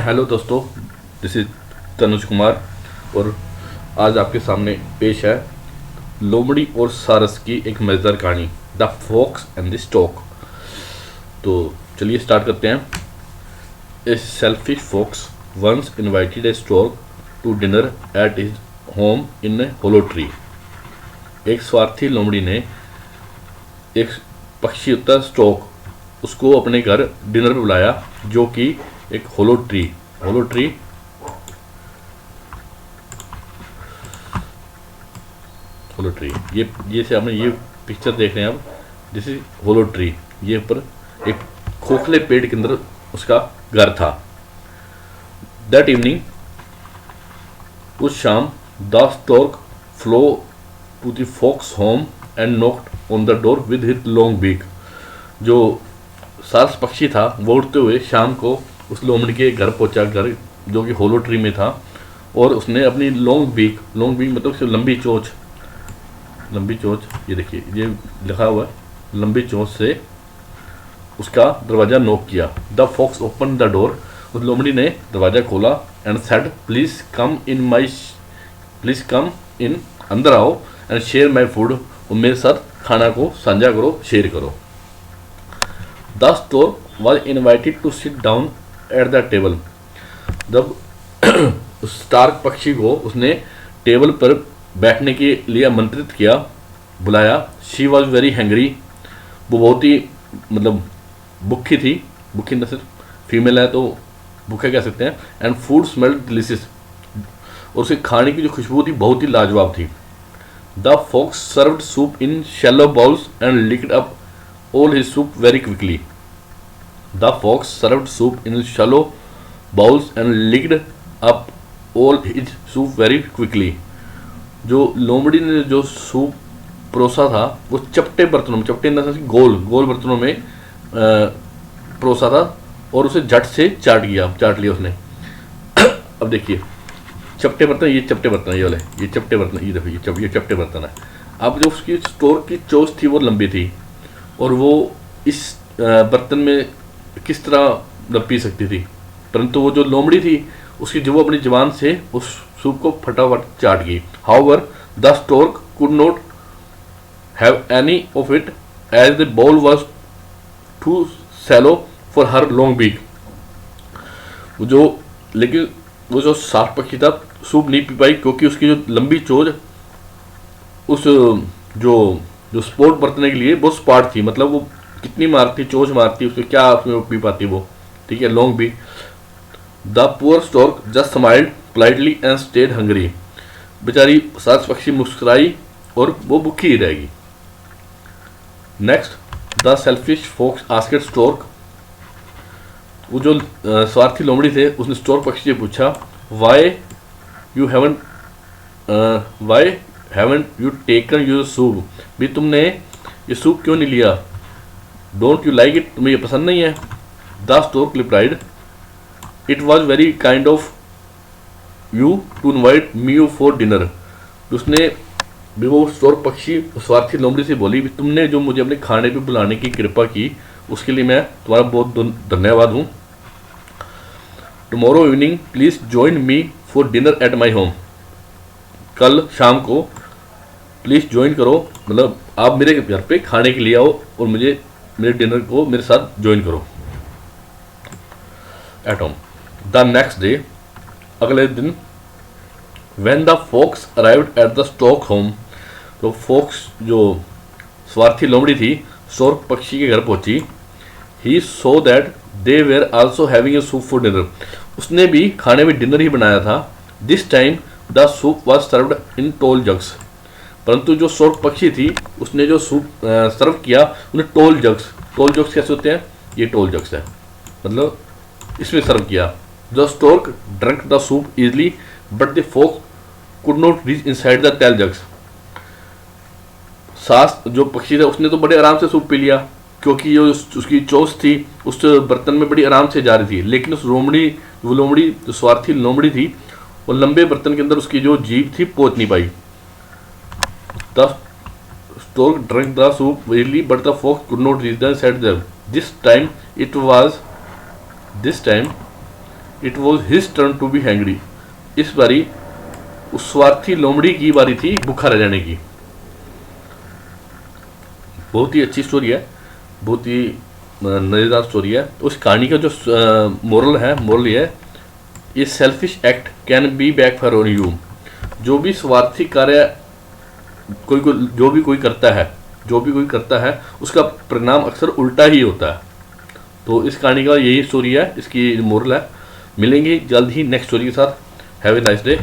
Hello दोस्तों, this is Tanuj Kumar और आज आपके सामने पेश है लोमड़ी और सारस की एक मज़ेदार कहानी, the fox and the stork. तो चलिए स्टार्ट करते हैं। A selfish fox once invited a stork to dinner at his home in a hollow tree. एक स्वार्थी लोमड़ी ने एक पक्षी होता स्टॉक, उसको अपने घर डिनर पे बुलाया, जो कि एक होलो ट्री ये से आपने ये पिक्चर देख रहे हैं आप, दिस इज होलो ट्री। ये ऊपर एक खोखले पेड़ के अंदर उसका घर था। दैट इवनिंग, उस शाम, the stork flew to the fox home and knocked on the door with his long beak. जो सारस पक्षी था वो उड़ते हुए शाम को उस लोमड़ी के घर पहुंचा, घर जो कि होलो ट्री में था, और उसने अपनी लॉन्ग बीक मतलब लंबी चोंच, ये देखिए ये लिखा हुआ है, लंबी चोंच से उसका दरवाज़ा नॉक किया। The fox open the door, उस लोमड़ी ने दरवाज़ा खोला and said please come in, अंदर आओ, एंड शेयर माई फूड, और मेरे साथ खाना को साझा करो, शेयर करो। The stork was invited to sit down at the table. जब स्टार्क पक्षी को उसने टेबल पर बैठने के लिए आमंत्रित किया, बुलाया। शी वॉज वेरी हैंग्री, वो बहुत ही भूखी थी, भूखी न सिर्फ फीमेल है तो भूखे कह सकते हैं। एंड फूड स्मेल्ड डिलीशियस, और उसके खाने की जो खुशबू थी बहुत ही लाजवाब थी। The fox served soup in shallow bowls and licked up all his soup very quickly. The fox served soup in shallow bowls and licked up all his soup very quickly. जो लोमड़ी ने जो सूप परोसा था वो चपटे बर्तनों में, चपटे गोल बर्तनों में परोसा था, और उसे झट से चाट लिया उसने। अब देखिए चपटे बर्तन, ये चपटे बर्तन, ये वाले ये चपटे बर्तन, ये देखो ये चपटे बर्तन है। अब जो उसकी स्टोर की चोंच थी वो लंबी थी, और वो इस बर्तन में किस तरह पी सकती थी, परंतु वो जो लोमड़ी थी उसकी जो वो अपनी जबान से उस सूप को फटाफट चाट गई। However the stork could not have any of it as the bowl was too shallow for her long beak. लेकिन वो जो सार्क पक्षी था सूप नहीं पी पाई, क्योंकि उसकी जो लंबी चोंच उस जो स्पोर्ट बरतने के लिए वो स्पार्ट थी, मतलब वो कितनी मारती, चोंच मारती, उसको क्या उसमें पी पाती वो, ठीक है, long beak. The poor stork just smiled politely and stayed hungry. बेचारी सारस पक्षी मुस्कुराई और वो भूखी ही रहेगी। Next, the selfish fox asked stork. वो जो स्वार्थी लोमड़ी थे उसने स्टॉर्क पक्षी से पूछा, why haven't you taken your soup, भी तुमने ये सूप क्यों नहीं लिया? डोंट यू लाइक इट, तुम्हें ये पसंद नहीं है? The stork replied, it was very kind of you to invite me for dinner. उसने भी वो स्टॉर्क पक्षी स्वार्थी लोमड़ी से बोली, तुमने जो मुझे अपने खाने पे बुलाने की कृपा की उसके लिए मैं तुम्हारा बहुत धन्यवाद हूँ। Tomorrow evening please join me for dinner at my home. कल शाम को प्लीज ज्वाइन करो, मतलब आप मेरे घर पे खाने के लिए आओ और मेरे डिनर को मेरे साथ ज्वाइन करो at home. The next day, अगले दिन, when the fox arrived at the stork home, तो फॉक्स जो स्वार्थी लोमड़ी थी स्टॉर्क पक्षी के घर पहुंची। He so that they were also having a soup for dinner. उसने भी खाने में डिनर ही बनाया था। This time the soup was served in tall jugs. परंतु जो स्टॉर्क पक्षी थी उसने जो सूप सर्व किया उन्हें टॉल जग्स कैसे होते हैं? ये टॉल जग्स है, मतलब इसमें सर्व किया। The stork drunk the soup easily but the fox could not reach inside the tall jugs. सास जो पक्षी था उसने तो बड़े आराम से सूप पी लिया, क्योंकि जो उसकी चोंच थी उस बर्तन में बड़ी आराम से जा रही थी, लेकिन उस लोमड़ी जो स्वार्थी लोमड़ी थी वो लंबे बर्तन के अंदर उसकी जो जीभ थी पहुंच नहीं पाई। The stork drunk the soup easily but the fox could not reach the inside the. This time it was his turn to be hungry. इस बारी उस स्वार्थी लोमड़ी की बारी थी भूखा रह जाने की। बहुत ही अच्छी स्टोरी है, बहुत ही मज़ेदार स्टोरी है। उस कहानी का जो मोरल ये है, ये selfish act can be back for on you. जो भी स्वार्थी कार्य जो भी कोई करता है उसका परिणाम अक्सर उल्टा ही होता है। तो इस कहानी का यही स्टोरी है, इसकी मोरल है। मिलेंगे जल्द ही नेक्स्ट स्टोरी के साथ। Have a nice day.